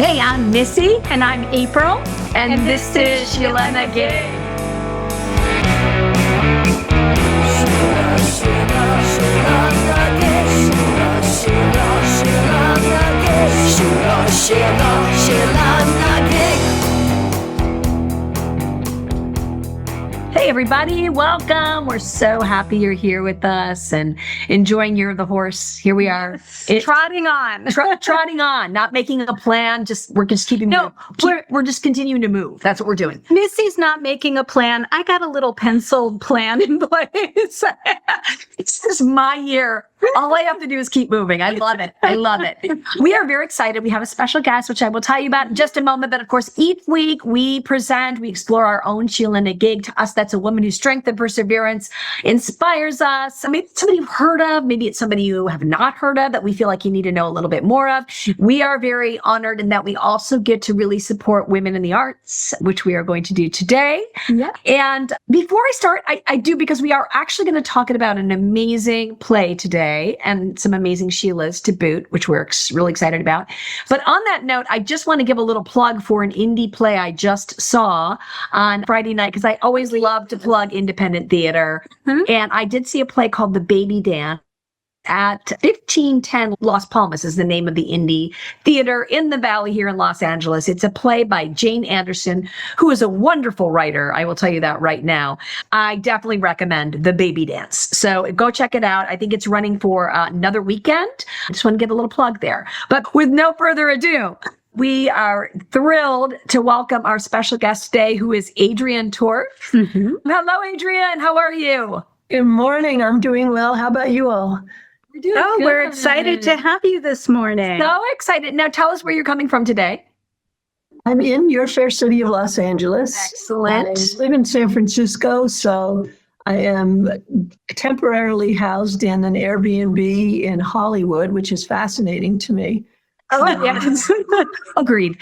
Hey, I'm Missy. And I'm April. And this is SheelaNaGig. Hey everybody, welcome. We're so happy you're here with us and enjoying Year of the Horse. Here we are. Trotting on. Trotting on, not making a plan, we're just keeping we're just continuing to move. That's what we're doing. Missy's not making a plan. I got a little penciled plan in place. This is my year. All I have to do is keep moving. I love it. I love it. We are very excited. We have a special guest, which I will tell you about in just a moment. But of course, each week we explore our own SheelaNaGig. To us, that's a woman whose strength and perseverance inspires us. Maybe it's somebody you've heard of. Maybe it's somebody you have not heard of that we feel like you need to know a little bit more of. We are very honored in that we also get to really support women in the arts, which we are going to do today. Yeah. And before I start, I do, because we are actually going to talk about an amazing play today and some amazing Sheelas to boot, which we're really excited about. But on that note, I just want to give a little plug for an indie play I just saw on Friday night, because I always love to plug independent theater. Mm-hmm. And I did see a play called The Baby Dance at 1510 Las Palmas is the name of the indie theater in the Valley here in Los Angeles. It's a play by Jane Anderson, who is a wonderful writer. I will tell you that right now. I definitely recommend The Baby Dance. So go check it out. I think it's running for another weekend. I just want to give a little plug there. But with no further ado, we are thrilled to welcome our special guest today, who is Adrienne Torf. Mm-hmm. Hello, Adrienne. How are you? Good morning. I'm doing well. How about you all? We're excited to have you this morning. So excited. Now tell us where you're coming from today. I'm in your fair city of Los Angeles. Excellent. I live in San Francisco, so I am temporarily housed in an Airbnb in Hollywood, which is fascinating to me. Oh, yes. Agreed.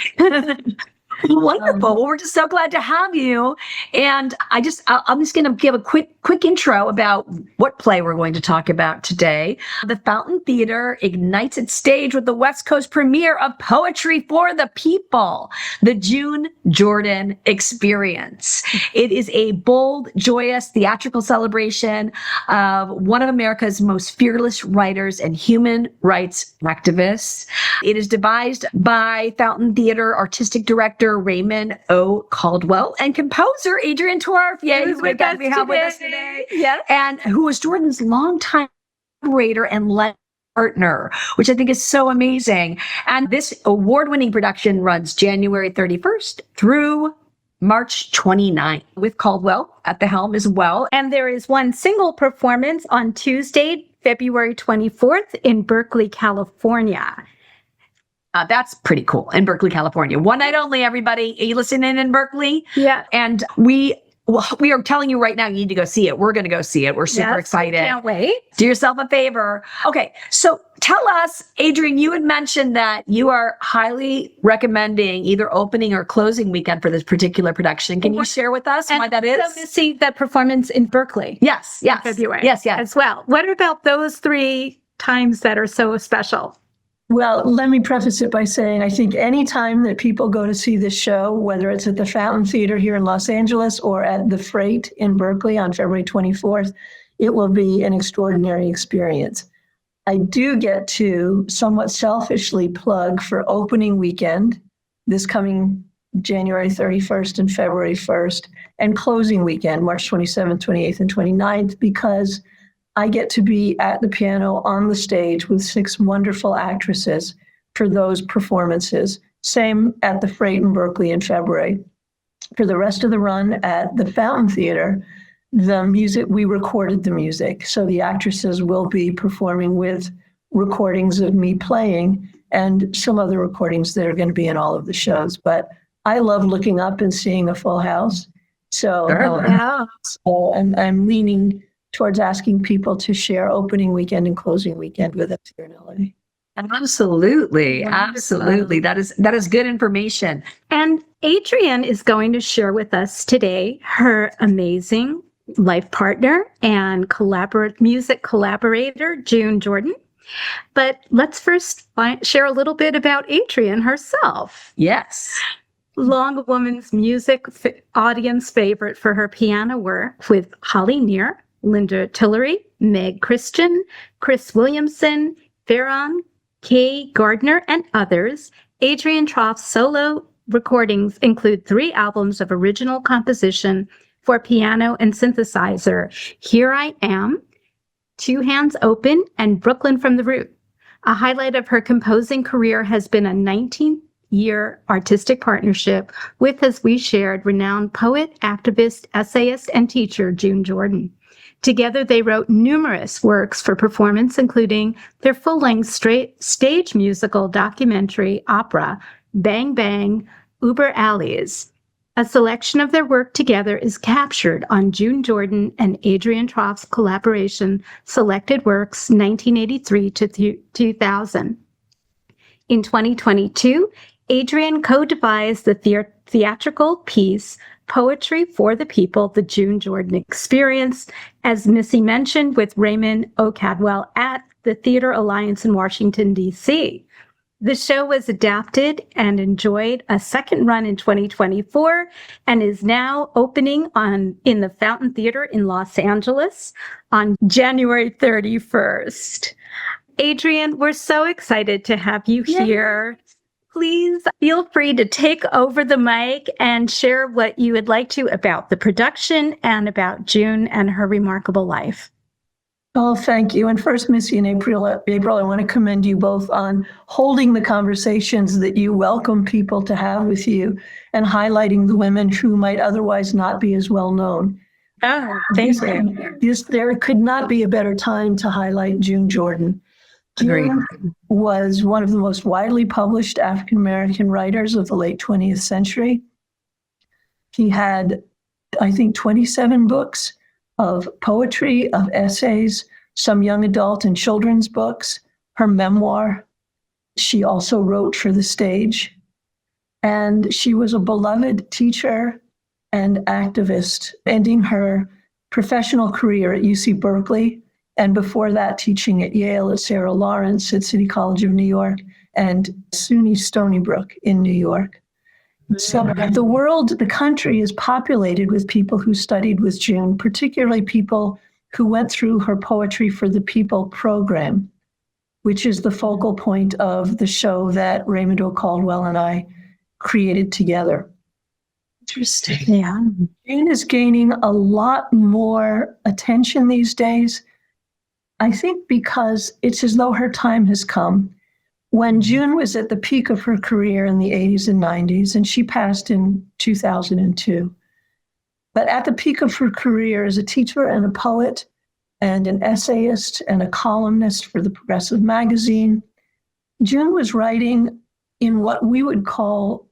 Wonderful. Well, we're just so glad to have you. And I'm just going to give a quick intro about what play we're going to talk about today. The Fountain Theater ignites its stage with the West Coast premiere of Poetry for the People, the June Jordan Experience. It is a bold, joyous theatrical celebration of one of America's most fearless writers and human rights activists. It is devised by Fountain Theater artistic director Raymond O'Caldwell and composer Adrienne Torf. Yeah, who's with us today. Yes. And who was Jordan's longtime collaborator and partner, which I think is so amazing. And this award-winning production runs January 31st through March 29th, with Caldwell at the helm as well. And there is one single performance on Tuesday, February 24th in Berkeley, California. That's pretty cool. In Berkeley, California. One night only, everybody. Are you listening in Berkeley? Yeah. And we are telling you right now, you need to go see it. We're going to go see it. We're super excited. Can't wait. Do yourself a favor. Okay. So tell us, Adrienne, you had mentioned that you are highly recommending either opening or closing weekend for this particular production. Can you share with us why that is? So Missy, that performance in Berkeley. Yes. February. Yes. As well. What about those 3 times that are so special? Well, let me preface it by saying I think any time that people go to see this show, whether it's at the Fountain Theater here in Los Angeles or at the Freight in Berkeley on February 24th, it will be an extraordinary experience. I do get to somewhat selfishly plug for opening weekend, this coming January 31st and February 1st, and closing weekend, March 27th, 28th, and 29th, because I get to be at the piano on the stage with 6 wonderful actresses for those performances. Same at the Freight in Berkeley in February. For the rest of the run at the Fountain Theater, we recorded the music. So the actresses will be performing with recordings of me playing and some other recordings that are going to be in all of the shows. But I love looking up and seeing a full house. So, I'm leaning towards asking people to share opening weekend and closing weekend with us here in LA. Absolutely. That is good information. And Adrienne is going to share with us today her amazing life partner and music collaborator, June Jordan. But let's first share a little bit about Adrienne herself. Yes. Long Woman's music audience favorite for her piano work with Holly Near, Linda Tillery, Meg Christian, Chris Williamson, Farron, Kay Gardner, and others, Adrienne Torf's solo recordings include 3 albums of original composition for piano and synthesizer, Here I Am, Two Hands Open, and Brooklyn from the Root. A highlight of her composing career has been a 19-year artistic partnership with, as we shared, renowned poet, activist, essayist, and teacher June Jordan. Together, they wrote numerous works for performance, including their full-length stage musical documentary opera, Bang Bang, Uber Alleys. A selection of their work together is captured on June Jordan and Adrienne Torf's collaboration, Selected Works 1983 to 2000. In 2022, Adrienne co-devised the theatrical piece Poetry for the People, The June Jordan Experience, as Missy mentioned, with Raymond O'Caldwell at the Theater Alliance in Washington, D.C. The show was adapted and enjoyed a second run in 2024 and is now opening in the Fountain Theater in Los Angeles on January 31st. Adrienne, we're so excited to have you here. Please feel free to take over the mic and share what you would like to about the production and about June and her remarkable life. Oh, thank you. And first, Missy and April, I want to commend you both on holding the conversations that you welcome people to have with you and highlighting the women who might otherwise not be as well known. Oh, thank you. There could not be a better time to highlight June Jordan. June was one of the most widely published African-American writers of the late 20th century. He had, I think, 27 books of poetry, of essays, some young adult and children's books, her memoir. She also wrote for the stage. And she was a beloved teacher and activist, ending her professional career at UC Berkeley, and before that teaching at Yale, at Sarah Lawrence, at City College of New York, and SUNY Stony Brook in New York. So the country is populated with people who studied with June, particularly people who went through her Poetry for the People program, which is the focal point of the show that Raymond O'Caldwell and I created together. Interesting. Yeah. June is gaining a lot more attention these days, I think because it's as though her time has come. When June was at the peak of her career in the 80s and 90s, and she passed in 2002, but at the peak of her career as a teacher and a poet and an essayist and a columnist for the Progressive magazine, June was writing in what we would call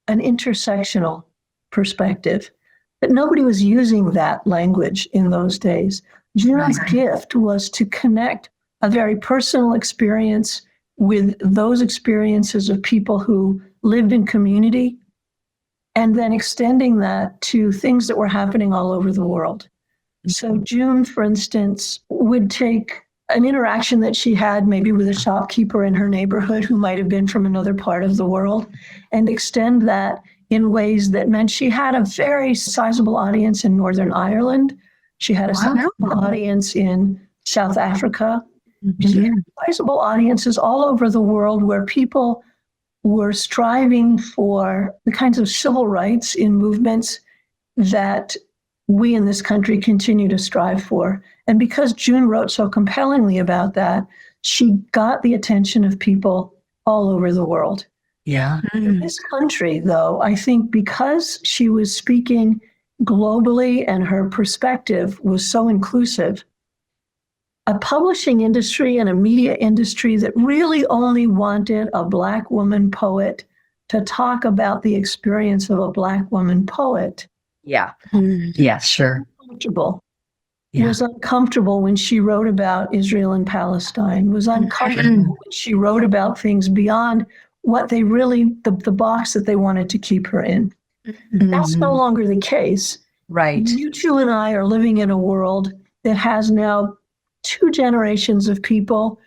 an intersectional perspective, but nobody was using that language in those days. June's gift was to connect a very personal experience with those experiences of people who lived in community, and then extending that to things that were happening all over the world. So June, for instance, would take an interaction that she had maybe with a shopkeeper in her neighborhood who might have been from another part of the world and extend that in ways that meant she had a very sizable audience in Northern Ireland. She had a sizable audience in South Africa. She had sizable audiences all over the world where people were striving for the kinds of civil rights in movements that we in this country continue to strive for. And because June wrote so compellingly about that, she got the attention of people all over the world. Yeah. In this country, though, I think because she was speaking globally and her perspective was so inclusive, a publishing industry and a media industry that really only wanted a Black woman poet to talk about the experience of a Black woman poet. Yeah. Yeah, sure. Was uncomfortable when she wrote about Israel and Palestine, was uncomfortable when she wrote about things beyond what they really, the box that they wanted to keep her in. That's no longer the case. Right. You two and I are living in a world that has now 2 generations of people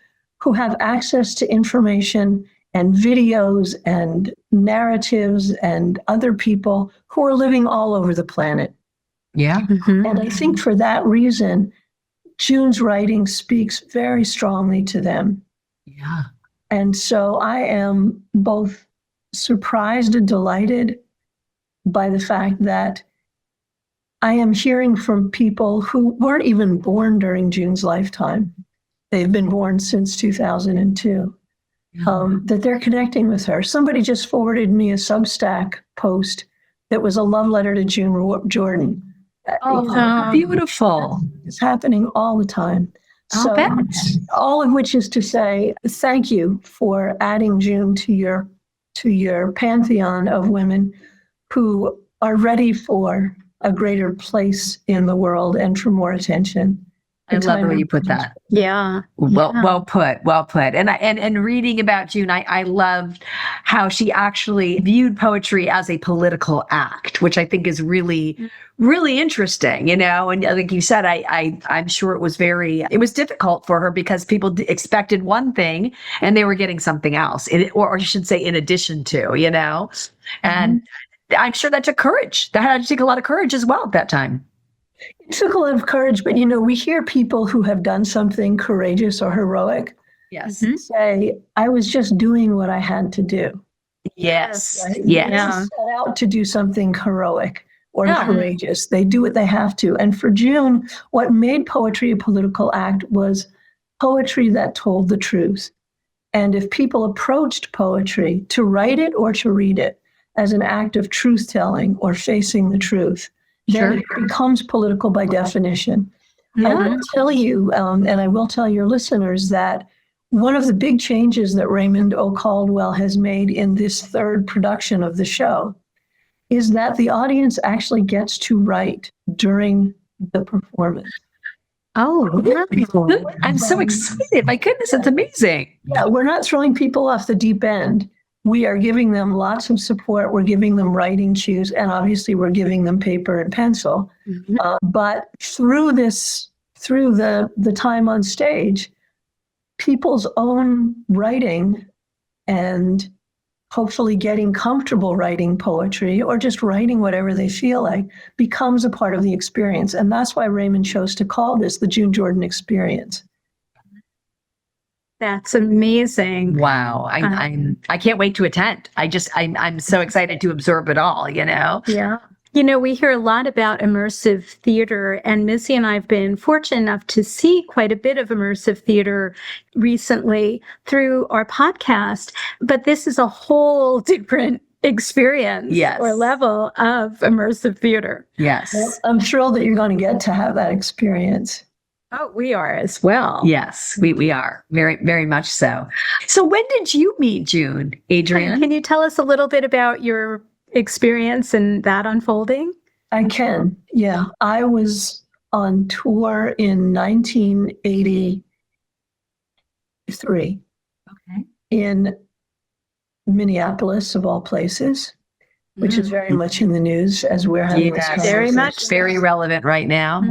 who have access to information and videos and narratives and other people who are living all over the planet. Yeah. Mhm. And I think for that reason, June's writing speaks very strongly to them. Yeah. And so I am both surprised and delighted by the fact that I am hearing from people who weren't even born during June's lifetime. They've been born since 2002, that they're connecting with her. Somebody just forwarded me a Substack post that was a love letter to June Jordan. Oh, beautiful. It's happening all the time. I'll bet. All of which is to say, thank you for adding June to your pantheon of women who are ready for a greater place in the world and for more attention. I love the way you put that. Yeah. Well put. And reading about June, I loved how she actually viewed poetry as a political act, which I think is really, really interesting, And I think you said, I'm sure it was difficult for her because people expected one thing and they were getting something else, or I should say, in addition to, and I'm sure that took courage. That had to take a lot of courage as well at that time. It took a lot of courage, but we hear people who have done something courageous or heroic Yes. say, I was just doing what I had to do. Yes. Right? Yes. They don't set out to do something heroic or courageous. They do what they have to. And for June, what made poetry a political act was poetry that told the truth. And if people approached poetry to write it or to read it as an act of truth-telling or facing the truth, then it becomes political by definition. I will tell you, and I will tell your listeners, that one of the big changes that Raymond O'Caldwell has made in this third production of the show is that the audience actually gets to write during the performance. Oh, I'm so excited. My goodness, it's amazing. Yeah, we're not throwing people off the deep end. We are giving them lots of support. We're giving them writing cues, and obviously we're giving them paper and pencil. But through the time on stage, people's own writing and hopefully getting comfortable writing poetry or just writing whatever they feel like becomes a part of the experience. And that's why Raymond chose to call this the June Jordan experience. that's amazing. Wow. I can't wait to attend. I'm so excited to absorb it all, Yeah. We hear a lot about immersive theater, and Missy and I have been fortunate enough to see quite a bit of immersive theater recently through our podcast, but this is a whole different experience or level of immersive theater. Yes. Well, I'm thrilled that you're going to get to have that experience. Oh, we are as well. Yes, we are. Very, very much so. So when did you meet June, Adrienne? Can you tell us a little bit about your experience and that unfolding? I can. Yeah. I was on tour in 1983 in Minneapolis, of all places, which is very much in the news as we're having this conversation. Very much. Very relevant right now.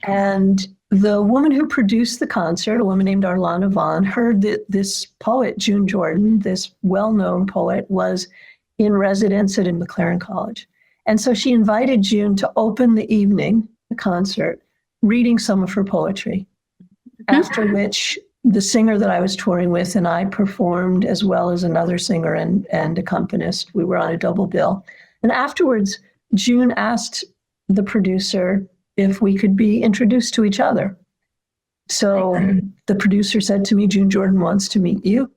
And the woman who produced the concert, a woman named Arlana Vaughn, heard that this poet, June Jordan, this well-known poet, was in residence at McLaren College. And so she invited June to open the evening, the concert, reading some of her poetry, after which the singer that I was touring with and I performed, as well as another singer and accompanist. We were on a double bill. And afterwards, June asked the producer if we could be introduced to each other. So the producer said to me, June Jordan wants to meet you.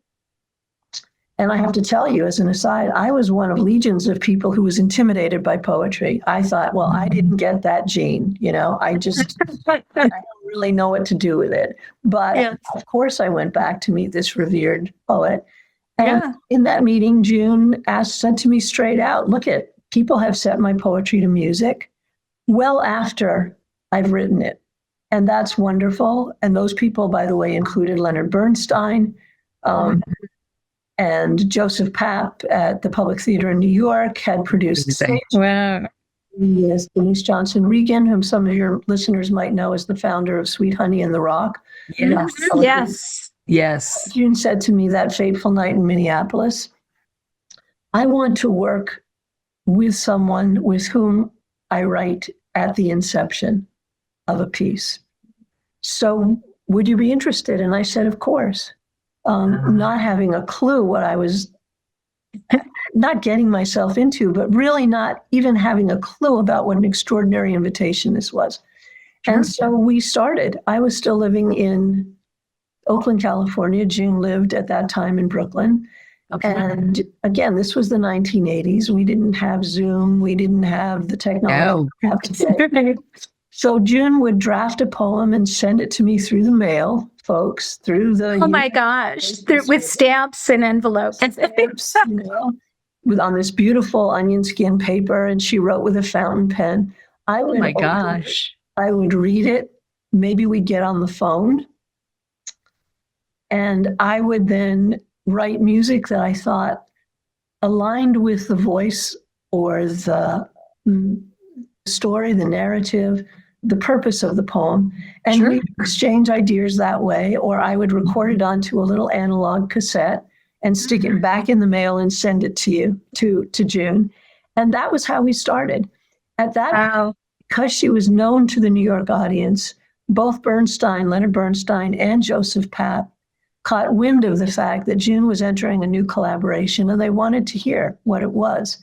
And I have to tell you, as an aside, I was one of legions of people who was intimidated by poetry. I thought, well, I didn't get that gene. I don't really know what to do with it. But of course, I went back to meet this revered poet. And in that meeting, June said to me straight out, look, people have set my poetry to music well after I've written it. And that's wonderful. And those people, by the way, included Leonard Bernstein, and Joseph Papp at the Public Theater in New York had produced. Wow. Yes, Denise Johnson Regan, whom some of your listeners might know as the founder of Sweet Honey and the Rock. Yes. Yes. June said to me that fateful night in Minneapolis, I want to work with someone with whom I write at the inception of a piece. So would you be interested? And I said, of course, not having a clue what I was not getting myself into, but really not even having a clue about what an extraordinary invitation this was. Sure. And so we started. I was still living in Oakland, California. June lived at that time in Brooklyn. Okay. And again, this was the 1980s. We didn't have Zoom. We didn't have the technology we have today. So June would draft a poem and send it to me through the mail, folks, through the... Oh my gosh, with stamps and envelopes. With on this beautiful onion skin paper, and she wrote with a fountain pen. I would Oh my gosh. I would read it. Maybe we'd get on the phone. And I would then write music that I thought aligned with the voice or the story, the narrative, the purpose of the poem. And Sure. we'd exchange ideas that way, or I would record it onto a little analog cassette and stick it back in the mail and send it to you, to June. And that was how we started. At that, Wow. because she was known to the New York audience, both Leonard Bernstein and Joseph Papp caught wind of the fact that June was entering a new collaboration, and they wanted to hear what it was.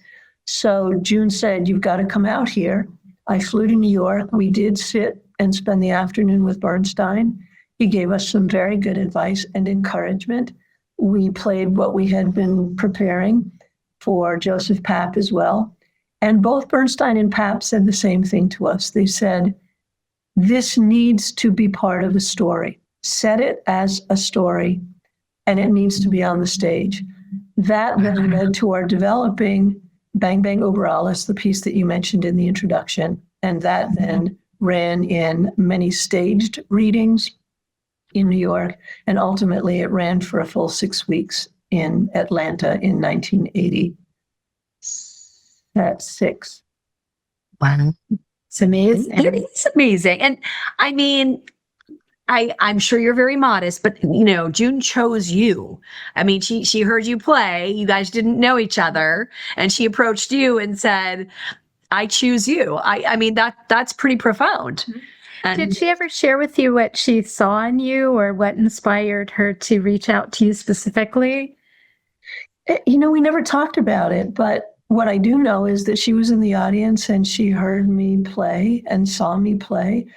So June said, you've got to come out here. I flew to New York. We did sit and spend the afternoon with Bernstein. He gave us some very good advice and encouragement. We played what we had been preparing for Joseph Papp as well. And both Bernstein and Papp said the same thing to us. They said, this needs to be part of a story. Set it as a story, and it needs to be on the stage. That then led to our developing Bang Bang Over Alles, the piece that you mentioned in the introduction. And that then ran in many staged readings in New York. And ultimately, it ran for a full 6 weeks in Atlanta in 1986. Wow. It's amazing. It is amazing. And I mean, I'm sure you're very modest, but June chose you. I mean, she heard you play. You guys didn't know each other, and she approached you and said, "I choose you." I mean that's pretty profound. And Did she ever share with you what she saw in you or what inspired her to reach out to you specifically? We never talked about it, but what I do know is that she was in the audience and she heard me play and saw me play.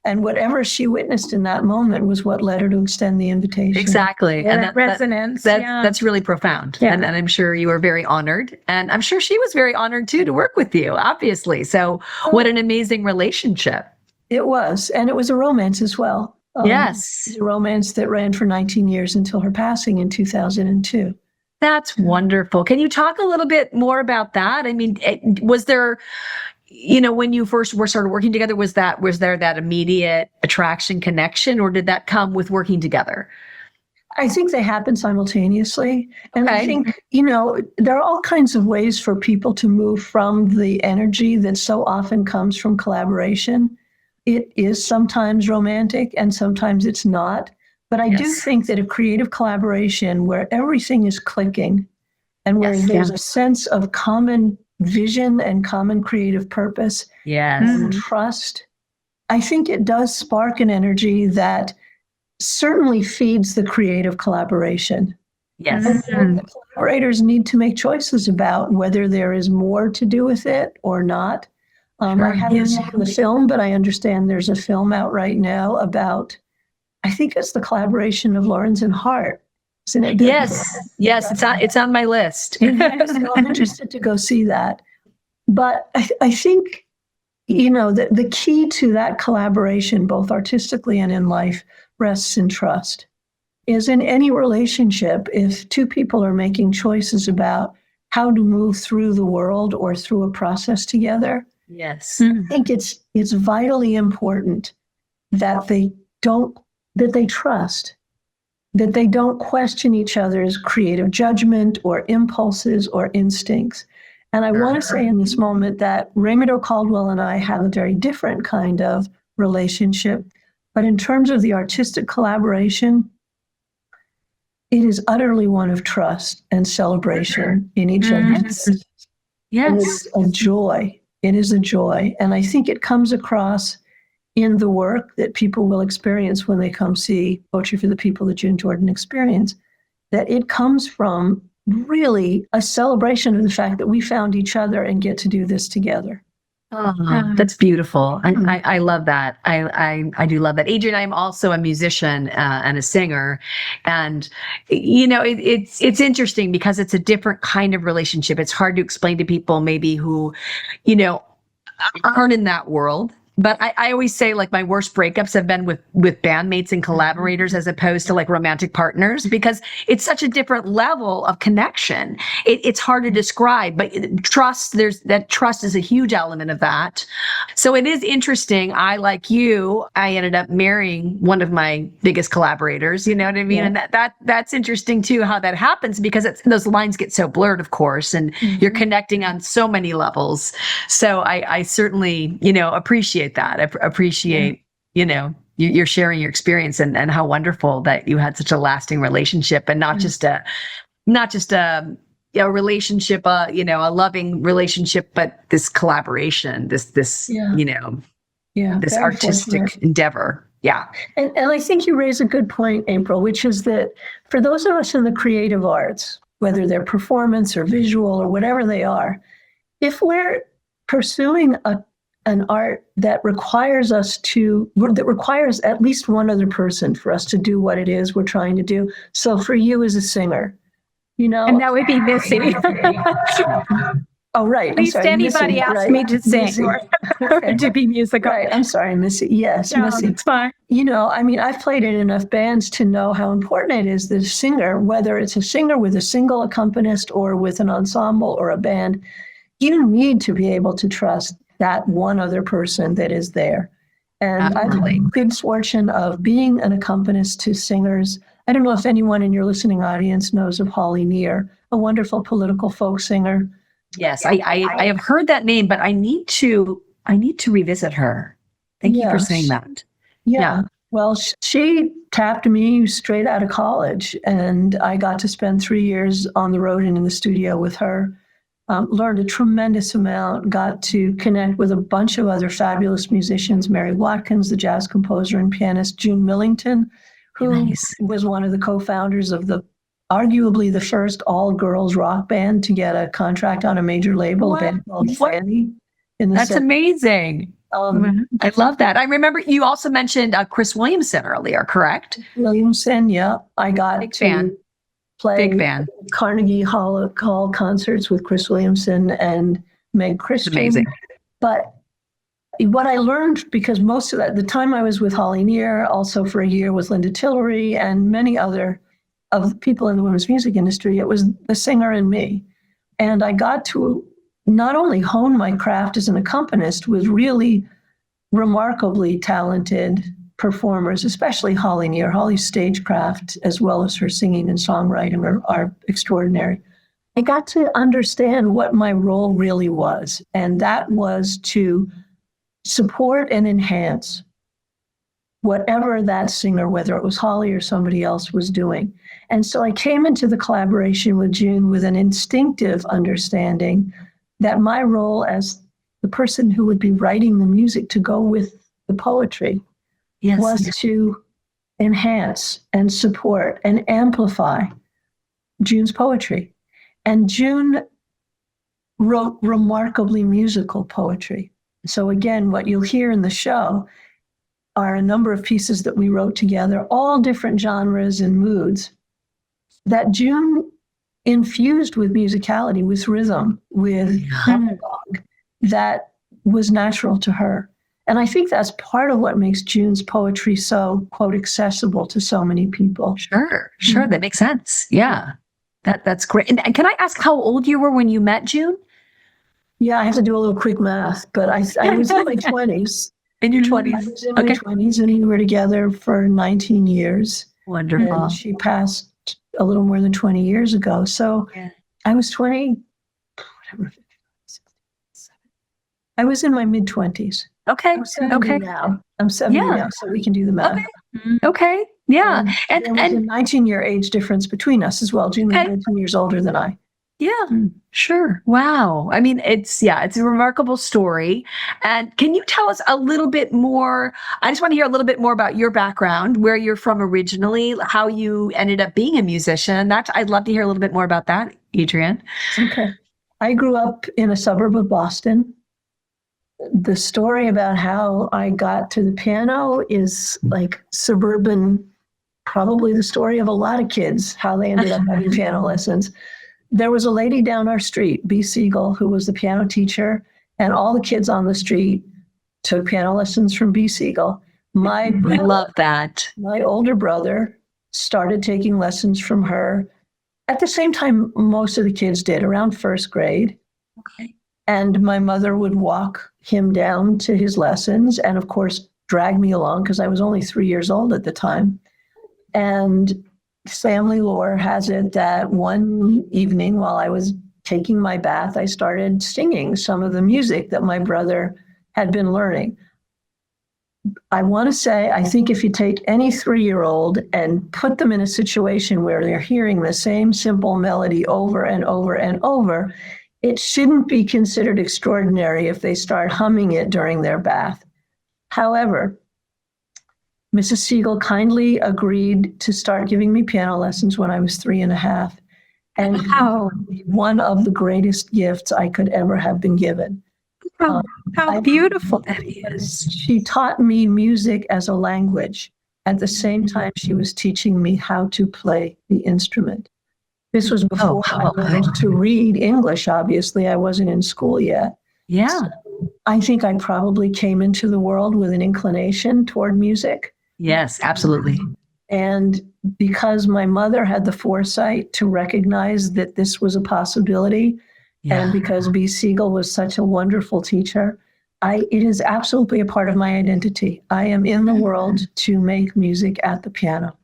And whatever she witnessed in that moment was what led her to extend the invitation. exactly. Yeah, And that resonance. Yeah. that's really profound. Yeah. And I'm sure you were very honored. And I'm sure she was very honored too to work with you, obviously. So what an amazing relationship. It was. And it was a romance as well. Yes. It was a romance that ran for 19 years until her passing in 2002. That's wonderful. Can you talk a little bit more about that? I mean, was there, when you first started working together, was there that immediate attraction connection, or did that come with working together? I think they happen simultaneously. And I Okay. think, there are all kinds of ways for people to move from the energy that so often comes from collaboration. It is sometimes romantic and sometimes it's not. But I do Yes. think that a creative collaboration where everything is clicking and where Yes. there's a sense of common vision and common creative purpose Yes. and trust, I think it does spark an energy that certainly feeds the creative collaboration. Yes. And the collaborators need to make choices about whether there is more to do with it or not. I haven't seen the film, but I understand there's a film out right now about, I think it's the collaboration of Lawrence and Hart. Isn't it? Yes. It's on my list. So I'm interested to go see that. But I think, the key to that collaboration, both artistically and in life, rests in trust. Is in any relationship, if two people are making choices about how to move through the world or through a process together, Yes. I think it's vitally important that they trust, that they don't question each other's creative judgment or impulses or instincts. And I want to say in this moment that Raymond O'Caldwell and I have a very different kind of relationship. But in terms of the artistic collaboration, it is utterly one of trust and celebration in each other's. And Yes. it's a joy. It is a joy. And I think it comes across in the work that people will experience when they come see Poetry for the People, the June Jordan experience, that it comes from really a celebration of the fact that we found each other and get to do this together. Oh, that's beautiful. I love that. I do love that. Adrienne, I'm also a musician and a singer, and it's interesting because it's a different kind of relationship. It's hard to explain to people maybe who, aren't in that world. But I always say, like, my worst breakups have been with bandmates and collaborators as opposed to like romantic partners, because it's such a different level of connection. It's hard to describe, but trust, trust is a huge element of that. So it is interesting. I ended up marrying one of my biggest collaborators, you know what I mean? Yeah. And that's interesting too, how that happens, because those lines get so blurred, of course, and you're connecting on so many levels. So I certainly, appreciate that. I appreciate, you're sharing your experience and how wonderful that you had such a lasting relationship, and not just a relationship, a loving relationship, but this collaboration, this this artistic endeavor. Yeah. And I think you raise a good point, April, which is that for those of us in the creative arts, whether they're performance or visual or whatever they are, if we're pursuing an art that requires at least one other person for us to do what it is we're trying to do. So for you as a singer, and that would be Missy. Oh, right. At least anybody asked me to sing or to be musical. Right. I'm sorry, Missy. Yes, no, Missy. It's fine. I've played in enough bands to know how important it is that a singer, whether it's a singer with a single accompanist or with an ensemble or a band, you need to be able to trust that one other person that is there. And I've had the good fortune of being an accompanist to singers. I don't know if anyone in your listening audience knows of Holly Near, a wonderful political folk singer. Yes, I have heard that name, but I need to revisit her. Thank you for saying that. Yeah. Well, she tapped me straight out of college, and I got to spend 3 years on the road and in the studio with her. Learned a tremendous amount, got to connect with a bunch of other fabulous musicians, Mary Watkins, the jazz composer and pianist, June Millington, who was one of the co-founders of arguably the first all-girls rock band to get a contract on a major label, a band called Fanny. That's amazing. I love that. I remember you also mentioned Chris Williamson earlier, correct? Williamson, yeah. I got play Carnegie Hall concerts with Chris Williamson and Meg Christian. Amazing. But what I learned, because most of the time I was with Holly Near, also for a year with Linda Tillery and many other of the people in the women's music industry, it was the singer and me. And I got to not only hone my craft as an accompanist with really remarkably talented performers, especially Holly Near. Holly's stagecraft, as well as her singing and songwriting, are extraordinary. I got to understand what my role really was, and that was to support and enhance whatever that singer, whether it was Holly or somebody else, was doing. And so I came into the collaboration with June with an instinctive understanding that my role as the person who would be writing the music to go with the poetry was to enhance and support and amplify June's poetry. And June wrote remarkably musical poetry. So again, what you'll hear in the show are a number of pieces that we wrote together, all different genres and moods, that June infused with musicality, with rhythm, with monologue, that was natural to her. And I think that's part of what makes June's poetry so, quote, accessible to so many people. Sure. That makes sense. Yeah. That's great. And can I ask how old you were when you met June? Yeah, I have to do a little quick math, but I was in my 20s. In your 20s? I was in my 20s, and we were together for 19 years. Wonderful. And she passed a little more than 20 years ago. So I was 20, whatever, I was in my mid-20s. Okay. I'm 70 now. I'm 70 now, so we can do the math. Okay. Yeah. There was a 19-year age difference between us as well. June was Okay. 19 years older than I. Yeah, sure. Wow. I mean, it's a remarkable story. And can you tell us a little bit more? I just want to hear a little bit more about your background, where you're from originally, how you ended up being a musician. I'd love to hear a little bit more about that, Adrienne. Okay. I grew up in a suburb of Boston. The story about how I got to the piano is like suburban, probably the story of a lot of kids, how they ended up having piano lessons. There was a lady down our street, B. Siegel, who was the piano teacher, and all the kids on the street took piano lessons from B. Siegel. I love that. My older brother started taking lessons from her at the same time most of the kids did, around first grade. Okay. And my mother would walk him down to his lessons and, of course, drag me along because I was only 3 years old at the time. And family lore has it that one evening while I was taking my bath, I started singing some of the music that my brother had been learning. I want to say, I think if you take any 3-year-old and put them in a situation where they're hearing the same simple melody over and over and over, it shouldn't be considered extraordinary if they start humming it during their bath. However, Mrs. Siegel kindly agreed to start giving me piano lessons when I was 3.5. And Wow. one of the greatest gifts I could ever have been given. How I- beautiful that is. She taught me music as a language. At the same time, she was teaching me how to play the instrument. This was before I learned to read English, obviously. I wasn't in school yet. Yeah. I think I probably came into the world with an inclination toward music. Yes, absolutely. And because my mother had the foresight to recognize that this was a possibility, and because B. Siegel was such a wonderful teacher, it is absolutely a part of my identity. I am in the world to make music at the piano.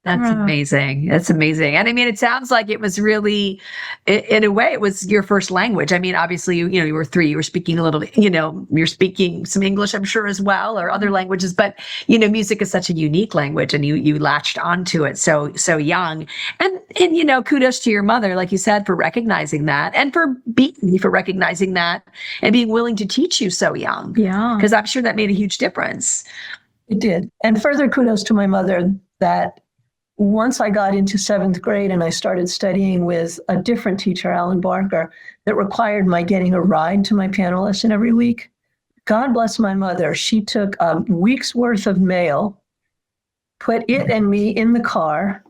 That's amazing. That's amazing. And I mean, it sounds like it was really, in a way, it was your first language. I mean, obviously, you were 3, you were speaking a little bit, you're speaking some English, I'm sure, as well, or other languages, but, music is such a unique language and you latched onto it so young. And, kudos to your mother, like you said, for recognizing that and for recognizing that and being willing to teach you so young. Yeah. Because I'm sure that made a huge difference. It did. And further kudos to my mother that once I got into 7th grade and I started studying with a different teacher, Alan Barker, that required my getting a ride to my piano lesson every week. God bless my mother. She took a week's worth of mail, put it and me in the car,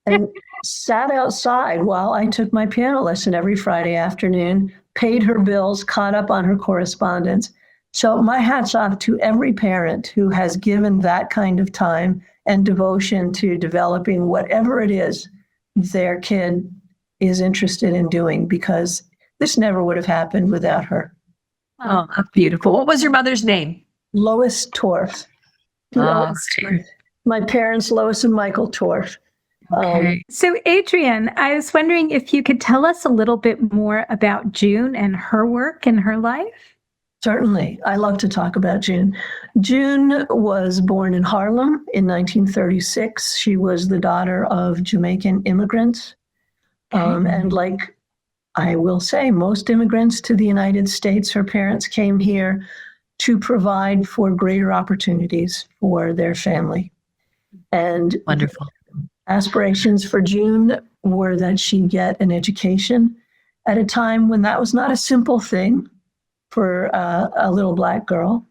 and sat outside while I took my piano lesson every Friday afternoon, paid her bills, caught up on her correspondence. So my hat's off to every parent who has given that kind of time and devotion to developing whatever it is their kid is interested in doing, because this never would have happened without her. Oh, beautiful. What was your mother's name? Lois Torf. Oh, My parents, Lois and Michael Torf. okay. So, Adrienne, I was wondering if you could tell us a little bit more about June and her work and her life. Certainly. I love to talk about June. June was born in Harlem in 1936. She was the daughter of Jamaican immigrants. And like I will say, most immigrants to the United States, her parents came here to provide for greater opportunities for their family. And Wonderful. aspirations for June were that she get an education at a time when that was not a simple thing for a little Black girl.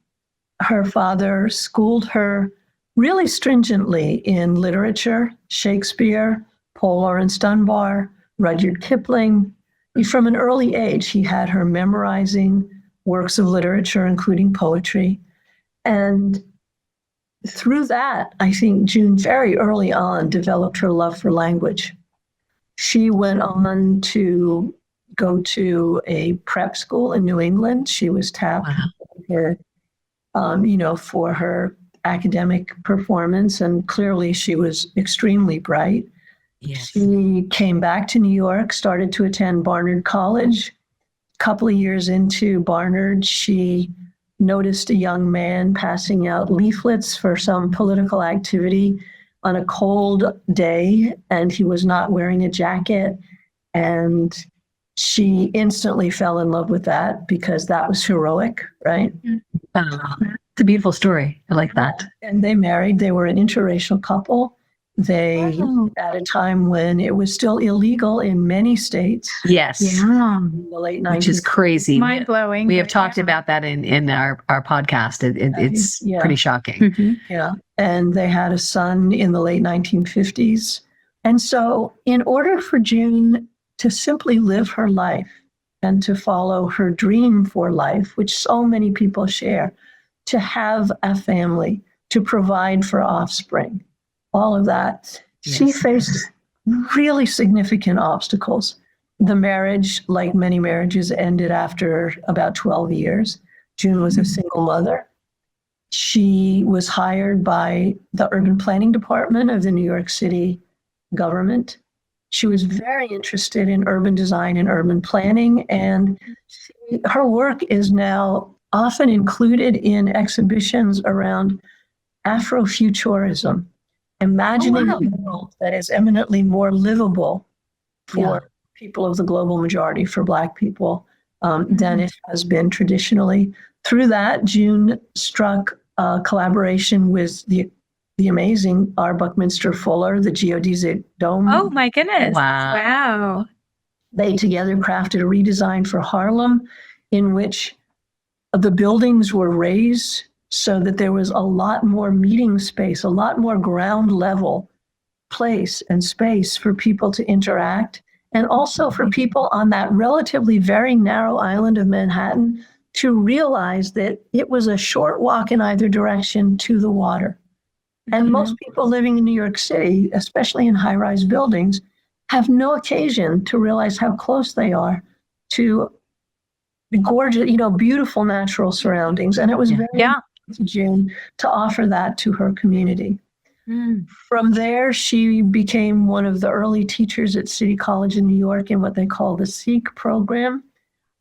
Her father schooled her really stringently in literature, Shakespeare, Paul Laurence Dunbar, Rudyard Kipling. From an early age, he had her memorizing works of literature, including poetry. And through that, I think June very early on developed her love for language. She went on to go to a prep school in New England. She was tapped for her academic performance, and clearly she was extremely bright. Yes. She came back to New York, started to attend Barnard College. A couple of years into Barnard, she noticed a young man passing out leaflets for some political activity on a cold day, and he was not wearing a jacket. And she instantly fell in love with that because that was heroic, right? It's a beautiful story. I like that. And they married. They were an interracial couple. They, at a time when it was still illegal in many states, Yes. in the late 90s. Which is crazy. Mind blowing. We have talked about that in our podcast. It's Yeah. pretty shocking. Mhm. Yeah. And they had a son in the late 1950s. And so, in order for June to simply live her life and to follow her dream for life, which so many people share, to have a family, to provide for offspring, all of that, she Yes. faced really significant obstacles. The marriage, like many marriages, ended after about 12 years. June was a single mother. She was hired by the urban planning department of the New York City government. She was very interested in urban design and urban planning, and her work is now often included in exhibitions around Afrofuturism, imagining a world that is eminently more livable for people of the global majority, for Black people, than it has been traditionally. Through that, June struck a collaboration with the amazing R. Buckminster Fuller, the geodesic dome. Oh my goodness. Wow. Wow. They together crafted a redesign for Harlem in which the buildings were raised so that there was a lot more meeting space, a lot more ground level place and space for people to interact, and also for people on that relatively very narrow island of Manhattan to realize that it was a short walk in either direction to the water. And most people living in New York City, especially in high-rise buildings, have no occasion to realize how close they are to the gorgeous, beautiful natural surroundings. And it was very important to June to offer that to her community. From there, she became one of the early teachers at City College in New York in what they call the SEEK program.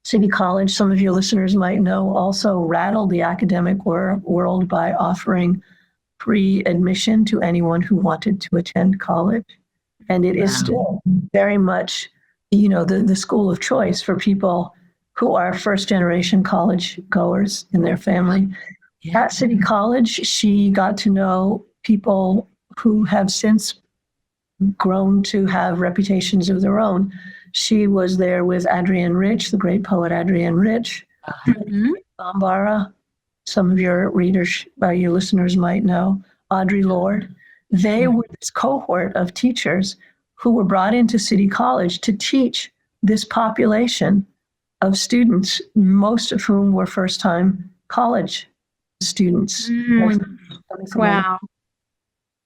City College, some of your listeners might know, also rattled the academic world by offering free admission to anyone who wanted to attend college. And it is still very much, the school of choice for people who are first generation college goers in their family. At City College, she got to know people who have since grown to have reputations of their own. She was there with Adrienne Rich, the great poet Adrienne Rich, Bambara. Some of your readers, your listeners might know, Audre Lorde. They were this cohort of teachers who were brought into City College to teach this population of students, most of whom were first-time college students. Wow.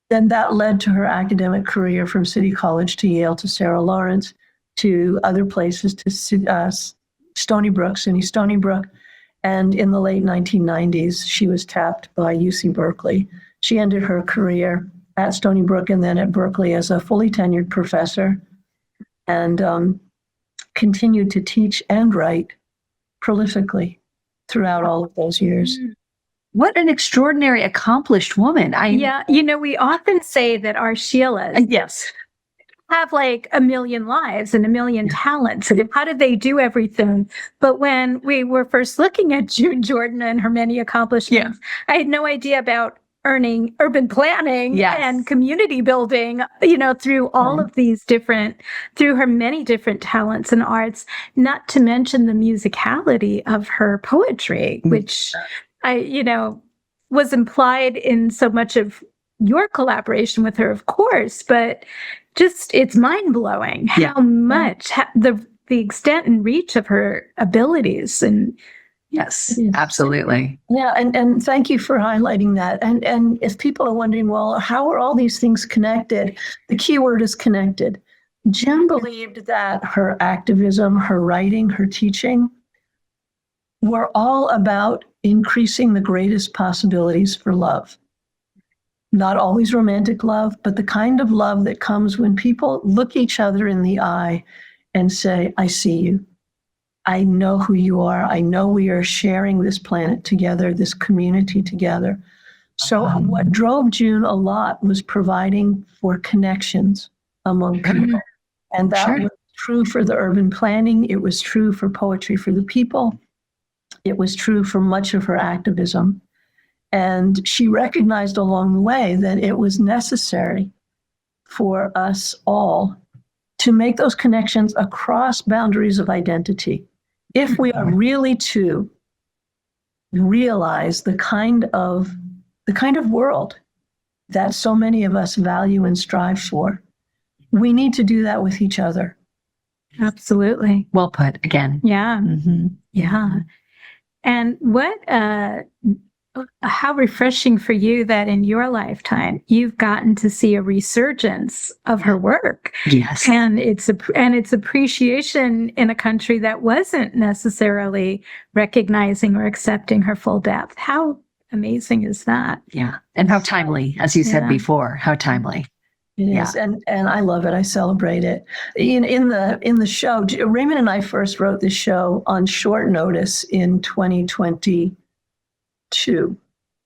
Then that led to her academic career from City College to Yale to Sarah Lawrence to other places, to Stony Brook, SUNY Stony Brook. And in the late 1990s, she was tapped by UC Berkeley. She ended her career at Stony Brook and then at Berkeley as a fully tenured professor, and continued to teach and write prolifically throughout all of those years. What an extraordinary, accomplished woman. We often say that our Sheelas have like a million lives and a million talents. And how did they do everything? But when we were first looking at June Jordan and her many accomplishments, I had no idea about earning urban planning and community building, through all of these through her many different talents and arts, not to mention the musicality of her poetry, which was implied in so much of your collaboration with her, of course, but just it's mind-blowing how much the extent and reach of her abilities. And yes, absolutely. Yeah, and thank you for highlighting that. And if people are wondering, well, how are all these things connected? The key word is connected. June believed that her activism, her writing, her teaching were all about increasing the greatest possibilities for love. Not always romantic love, but the kind of love that comes when people look each other in the eye and say, I see you. I know who you are. I know we are sharing this planet together, this community together. So what drove June a lot was providing for connections among people. And that was true for the urban planning. It was true for Poetry for the People. It was true for much of her activism. And she recognized along the way that it was necessary for us all to make those connections across boundaries of identity. If we are really to realize the kind of world that so many of us value and strive for, we need to do that with each other. Absolutely. Well put again. Yeah. Mm-hmm. Yeah. And how refreshing for you that in your lifetime you've gotten to see a resurgence of her work. Yes. And its appreciation in a country that wasn't necessarily recognizing or accepting her full depth. How amazing is that? Yeah. And how timely, as you said before, how timely. It is, and I love it. I celebrate it. In the show, Raymond and I first wrote this show on short notice in 2022.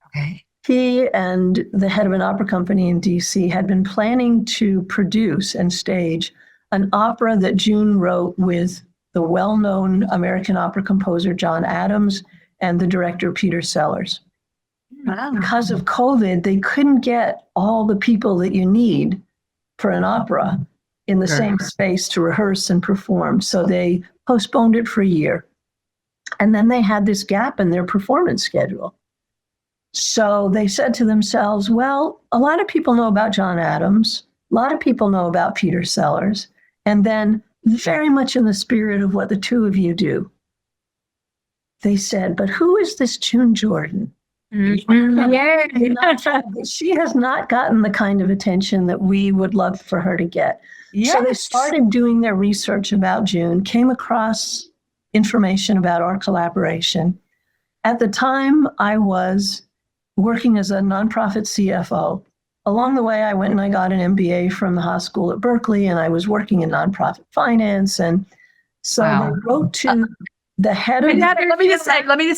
Okay. He and the head of an opera company in DC had been planning to produce and stage an opera that June wrote with the well-known American opera composer John Adams and the director Peter Sellers. Wow. Because of COVID, they couldn't get all the people that you need for an opera in the same space to rehearse and perform. So they postponed it for a year. And then they had this gap in their performance schedule. So they said to themselves, well, a lot of people know about John Adams. A lot of people know about Peter Sellers. And then very much in the spirit of what the two of you do, they said, but who is this June Jordan? Mm-hmm. She has not gotten the kind of attention that we would love for her to get. Yes. So they started doing their research about June, came across information about our collaboration. At the time, I was working as a nonprofit CFO. Along the way, I went and I got an MBA from the Haas School at Berkeley, and I was working in nonprofit finance. And so they wrote to the head of let me just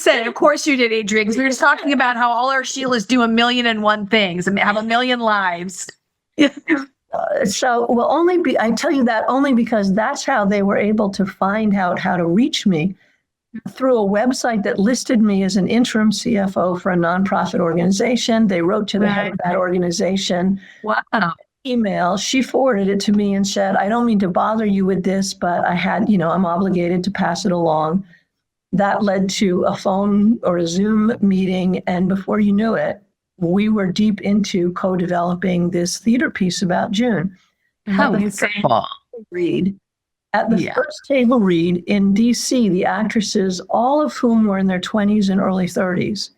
say, of course you did, Adrienne, because we were just talking about how all our Sheelas do 1,000,001 things and have 1,000,000 lives. I tell you that only because that's how they were able to find out how to reach me, through a website that listed me as an interim CFO for a nonprofit organization. They wrote to the head of that organization. Wow. Email. She forwarded it to me and said, I don't mean to bother you with this, but I'm obligated to pass it along. That led to a phone or a Zoom meeting. And before you knew it, we were deep into co-developing this theater piece about June. How wonderful. At the first table read in DC, the actresses, all of whom were in their 20s and early 30s,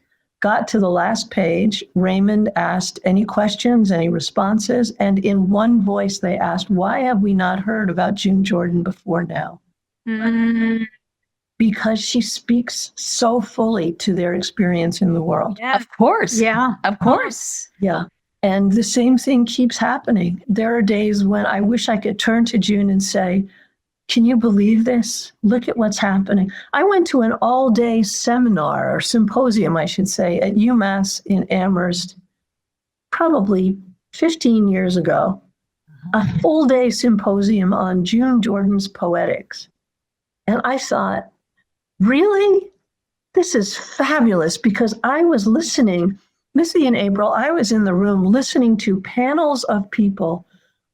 got to the last page. Raymond asked any questions, any responses, and in one voice they asked, why have we not heard about June Jordan before now? Mm-hmm. Because she speaks so fully to their experience in the world. Yeah, of course. Yeah. Of course. Yeah. And the same thing keeps happening. There are days when I wish I could turn to June and say, can you believe this? Look at what's happening. I went to an all-day seminar or symposium, I should say, at UMass in Amherst, probably 15 years ago, a full-day symposium on June Jordan's poetics. And I thought, really? This is fabulous, because I was listening, Missy and April, I was in the room listening to panels of people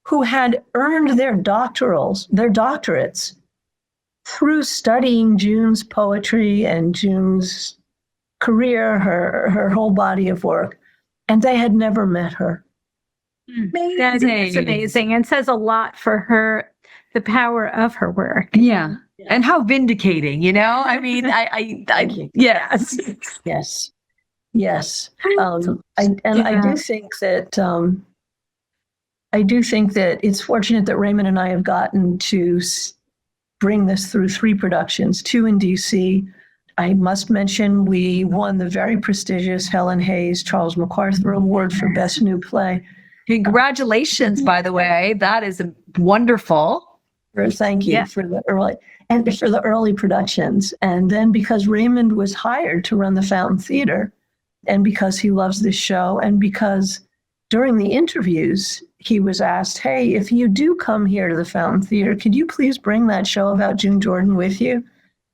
who had earned their doctorates through studying June's poetry and June's career, her whole body of work, and they had never met her. Amazing. That is amazing, and says a lot for her, the power of her work. Yeah. And how vindicating, I mean, yes. Yes. Yes. I do think that it's fortunate that Raymond and I have gotten to bring this through 3 productions, 2 in DC. I must mention we won the very prestigious Helen Hayes Charles MacArthur Award for Best New Play. Congratulations, by the way. That is wonderful. Thank you for the early productions. And then because Raymond was hired to run the Fountain Theater, and because he loves this show, and because during the interviews, he was asked, hey, if you do come here to the Fountain Theater, could you please bring that show about June Jordan with you?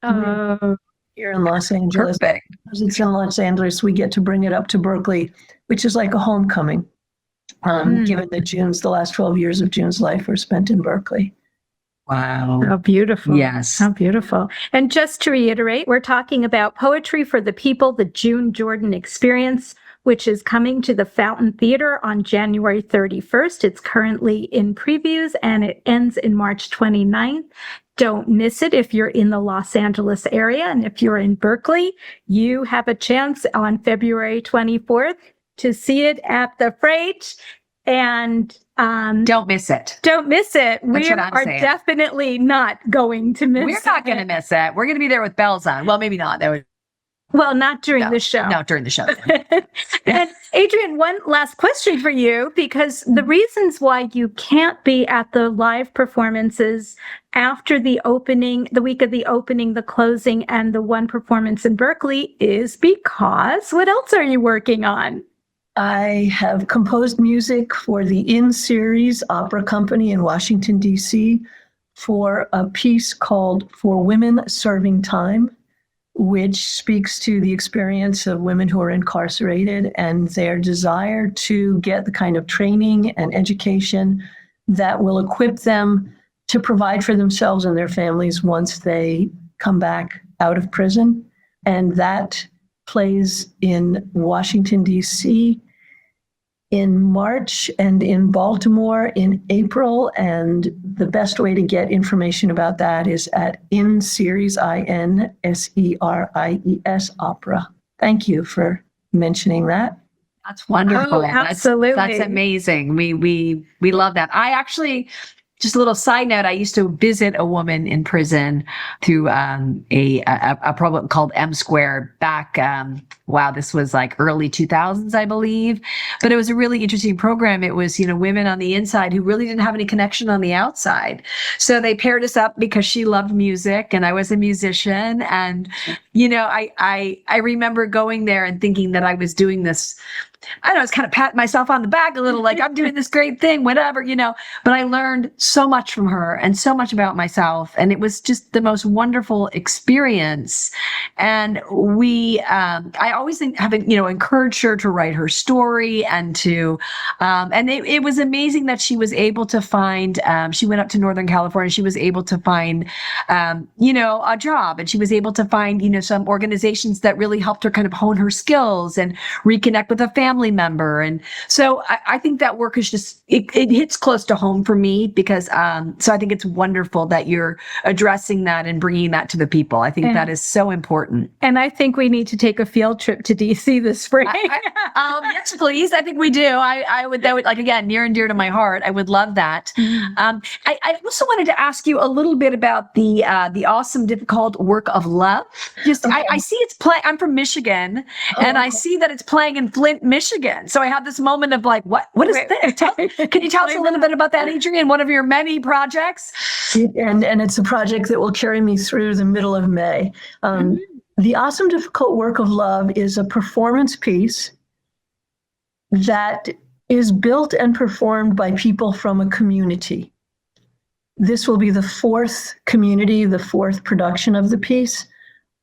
Here in Los Angeles. Perfect. Because it's in Los Angeles, we get to bring it up to Berkeley, which is like a homecoming, given that the last 12 years of June's life were spent in Berkeley. Wow. How beautiful. Yes. How beautiful. And just to reiterate, we're talking about Poetry for the People, the June Jordan Experience, which is coming to the Fountain Theater on January 31st. It's currently in previews and it ends in March 29th. Don't miss it if you're in the Los Angeles area. And if you're in Berkeley, you have a chance on February 24th to see it at the Freight. And don't miss it. Don't miss it. That's We what I'm are saying. definitely not going to miss it. We're not going to miss it. We're going to be there with bells on. Well, maybe not. That would Well, not during the show. No, during the show. And Adrienne, one last question for you, because the reasons why you can't be at the live performances after the opening, the week of the opening, the closing, and the one performance in Berkeley is because what else are you working on? I have composed music for the In-Series Opera Company in Washington, D.C. for a piece called For Women Serving Time, which speaks to the experience of women who are incarcerated and their desire to get the kind of training and education that will equip them to provide for themselves and their families once they come back out of prison. And that plays in Washington, D.C. in March and in Baltimore in April. And the best way to get information about that is at In-Series, INSERIES Opera. Thank you for mentioning that. That's wonderful. Oh, absolutely. That's amazing. We love that. I actually, just a little side note, I used to visit a woman in prison through a program called M Squared back, this was like early 2000s, I believe. But it was a really interesting program. It was, women on the inside who really didn't have any connection on the outside. So they paired us up because she loved music and I was a musician. And, I remember going there and thinking that I was doing this, I don't know, I was kind of patting myself on the back a little, like I'm doing this great thing, whatever, but I learned so much from her and so much about myself. And it was just the most wonderful experience. And I always have, encouraged her to write her story and to, and it was amazing that she was able to find, she went up to Northern California, she was able to find, a job, and she was able to find, some organizations that really helped her kind of hone her skills and reconnect with a family member. And so I think that work is just, it hits close to home for me because, so I think it's wonderful that you're addressing that and bringing that to the people. I think that is so important. And I think we need to take a field trip to DC this spring. Yes, please. I think we do. That would like, again, near and dear to my heart. I would love that. I also wanted to ask you a little bit about the awesome, difficult work of love. Just, I see it's playing, I'm from Michigan and I see that it's playing in Flint, Michigan. So I had this moment of like, what is this? Can you tell us a little bit about that, Adrienne? One of your many projects? And it's a project that will carry me through the middle of May. The Awesome Difficult Work of Love is a performance piece that is built and performed by people from a community. This will be the fourth community, the fourth production of the piece.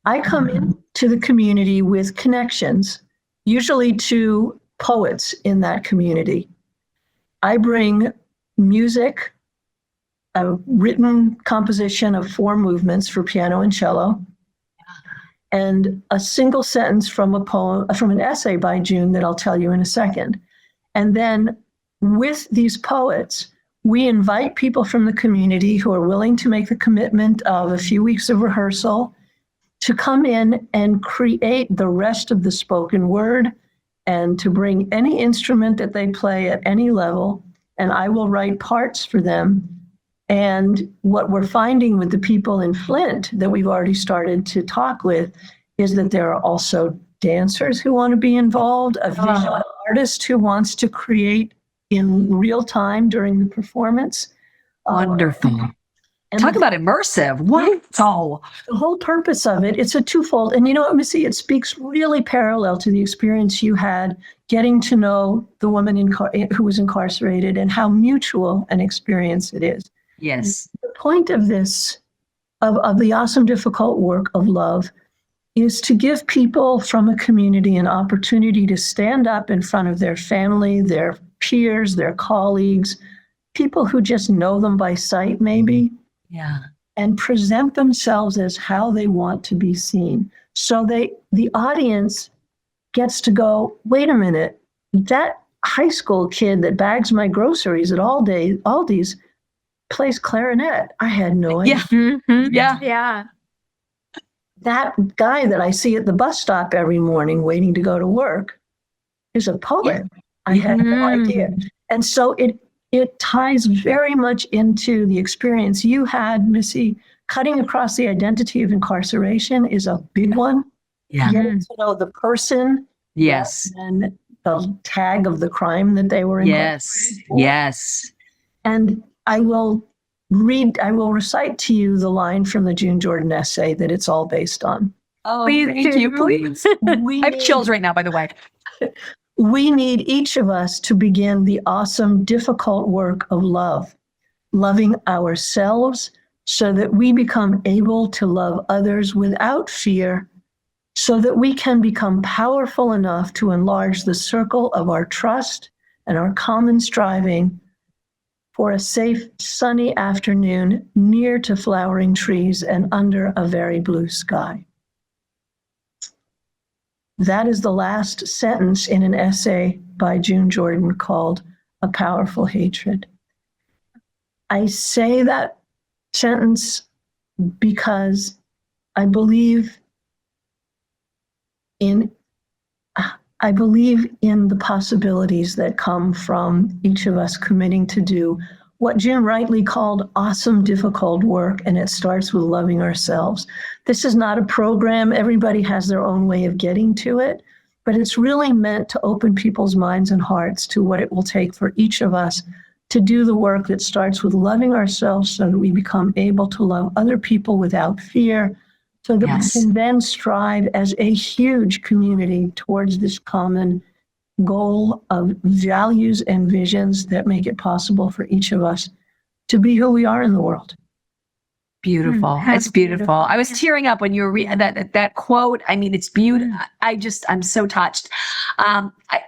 I come into the community with connections, usually to poets in that community. I bring music, a written composition of 4 movements for piano and cello, and a single sentence from a poem, from an essay by June that I'll tell you in a second. And then with these poets, we invite people from the community who are willing to make the commitment of a few weeks of rehearsal to come in and create the rest of the spoken word and to bring any instrument that they play at any level, and I will write parts for them. And what we're finding with the people in Flint that we've already started to talk with is that there are also dancers who want to be involved, a visual artist who wants to create in real time during the performance. Wonderful. And Talk about immersive. Wow. the whole purpose of it, it's a twofold. And you know what, Missy, it speaks really parallel to the experience you had getting to know the woman who was incarcerated and how mutual an experience it is. Yes. The point of this, of the awesome, difficult work of love, is to give people from a community an opportunity to stand up in front of their family, their peers, their colleagues, people who just know them by sight, maybe. Yeah. And present themselves as how they want to be seen. So the audience gets to go, wait a minute, that high school kid that bags my groceries at Aldi's plays clarinet. I had no idea. Yeah. Yeah. That guy that I see at the bus stop every morning waiting to go to work is a poet. I had no idea. And so it ties very much into the experience you had, Missy. Cutting across the identity of incarceration is a big one. Yeah. Getting to know the person. Yes. And the tag of the crime that they were in. Yes. And I will recite to you the line from the June Jordan essay that it's all based on. Oh, Please thank do. you, please. I have chills right now, by the way. We need each of us to begin the awesome, difficult work of love, loving ourselves so that we become able to love others without fear, so that we can become powerful enough to enlarge the circle of our trust and our common striving for a safe, sunny afternoon near to flowering trees and under a very blue sky. That is the last sentence in an essay by June Jordan called A Powerful Hatred. I say that sentence because I believe in the possibilities that come from each of us committing to do what Jim rightly called awesome, difficult work, and it starts with loving ourselves. This is not a program. Everybody has their own way of getting to it, but it's really meant to open people's minds and hearts to what it will take for each of us to do the work that starts with loving ourselves so that we become able to love other people without fear, so that we can then strive as a huge community towards this common goal of values and visions that make it possible for each of us to be who we are in the world. Beautiful. It's beautiful. I was tearing up when you were reading that quote. I mean, it's beautiful. I'm so touched.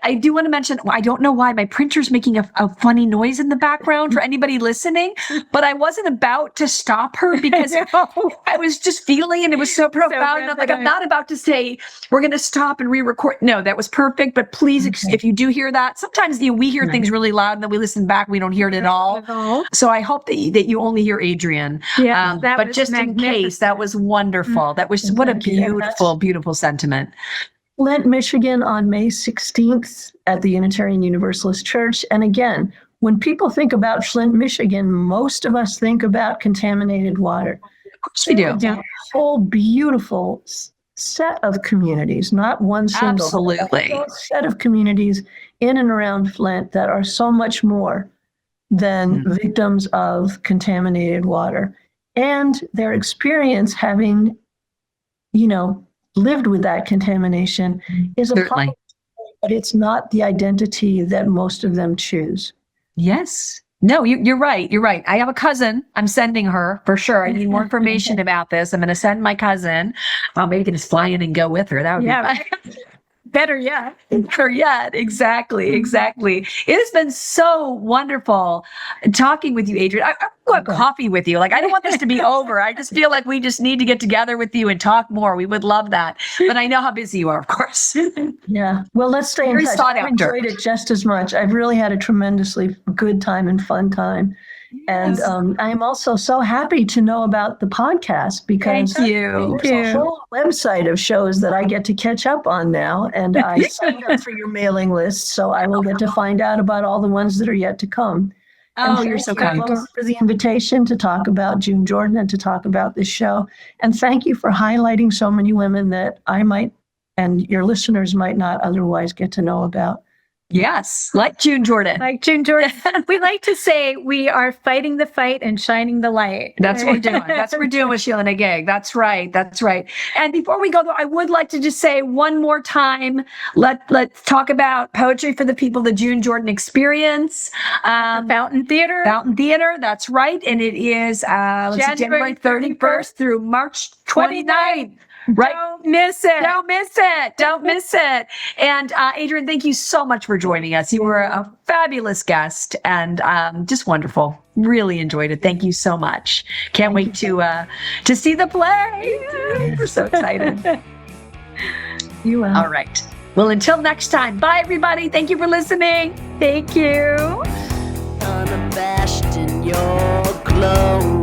I do want to mention, I don't know why my printer's making a funny noise in the background for anybody listening, but I wasn't about to stop her because I was just feeling, and it was so profound. And I'm like, I'm not about to say, we're going to stop and re-record. No, that was perfect. But please, if you do hear that, sometimes we hear things really loud and then we listen back, we don't hear it at all. So I hope that you only hear Adrienne. Yeah. But just in case, that was wonderful. That was what a beautiful, beautiful sentiment. Flint, Michigan on May 16th at the Unitarian Universalist Church. And again, when people think about Flint, Michigan, most of us think about contaminated water. Of course we do. A whole beautiful set of communities, not one single. Absolutely. A whole set of communities in and around Flint that are so much more than victims of contaminated water. And their experience having, lived with that contamination is a problem, but it's not the identity that most of them choose. Yes. No, you're right. You're right. I have a cousin. I'm sending her for sure. I need more information about this. I'm going to send my cousin. Maybe you can just fly in and go with her. That would be better yet. Better yet. Exactly. It has been so wonderful talking with you, Adrienne. I want coffee with you. Like, I don't want this to be over. I just feel like we just need to get together with you and talk more. We would love that. But I know how busy you are, of course. Yeah. Well, let's stay in touch. I've enjoyed it just as much. I've really had a tremendously good time and fun time. And I'm also so happy to know about the podcast because Thank you. There's a whole website of shows that I get to catch up on now. And I signed up for your mailing list, so I will get to find out about all the ones that are yet to come. Oh, you're so kind. For the invitation to talk about June Jordan and to talk about this show. And thank you for highlighting so many women that I might and your listeners might not otherwise get to know about. Yes, like June Jordan. Like June Jordan. We like to say we are fighting the fight and shining the light. That's what we're doing. That's what we're doing with SheelaNaGig. That's right. That's right. And before we go, though, I would like to just say one more time, let's talk about Poetry for the People, the June Jordan Experience. Fountain Theater. Fountain Theater, that's right. And it is January 31st through March 29th. Right. Don't miss it. Don't miss it. Don't miss it. And Adrienne, thank you so much for joining us. You were a fabulous guest and just wonderful. Really enjoyed it. Thank you so much. Can't wait to see the play. We're so excited. You will. All right. Well, until next time. Bye, everybody. Thank you for listening. Thank you. Unabashed in your glow.